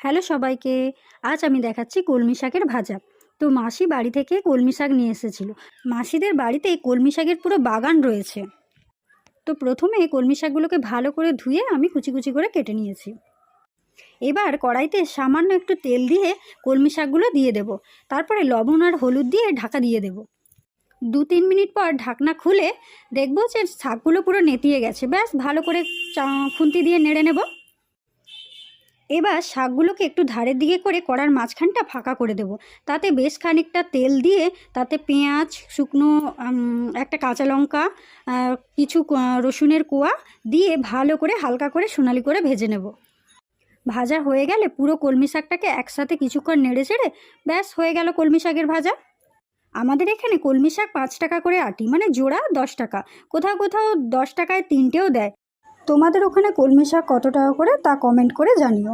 Hello সবাইকে। আজ আমি দেখাচ্ছি কলমি শাকের ভাজা। তো মাসি বাড়ি থেকে কলমি শাক নিয়ে এসেছিল। মাসিদের বাড়িতে কলমি শাকের পুরো বাগান রয়েছে। তো প্রথমে কলমি শাকগুলোকে ভালো করে ধুয়ে আমি কুচি কুচি করে কেটে নিয়েছি। এবার কড়াইতে সামান্য একটু তেল দিয়ে কলমি শাকগুলো দিয়ে দেব। তারপরে লবণ আর হলুদ দিয়ে ঢাকা দিয়ে দেব। 2-3 মিনিট পর ঢাকনা খুলে দেখব যে শাকগুলো পুরো নেতিয়ে গেছে। ব্যাস ভালো করে খুন্তি দিয়ে নেড়ে নেব। এবার শাকগুলোকে একটু ধারের দিকে করে কড়ার মাঝখানটা ফাঁকা করে দেব। তাতে বেশ খানিকটা তেল দিয়ে তাতে পেঁয়াজ, শুকনো একটা কাঁচা লঙ্কা, কিছু রসুনের কোয়া দিয়ে ভালো করে হালকা করে সোনালি করে ভেজে নেব। ভাজা হয়ে গেলে পুরো কলমি শাকটাকে একসাথে কিছুক্ষণ নেড়ে চেড়ে ব্যাস হয়ে গেল কলমি শাকের ভাজা। আমাদের এখানে কলমি শাক 5 টাকা করে আটি, মানে জোড়া 10 টাকা। কোথাও কোথাও 10 টাকায় 3টেও দেয়। তোমাদের ওখানে কলমি শাক কত টাকা করে তা কমেন্ট করে জানিও।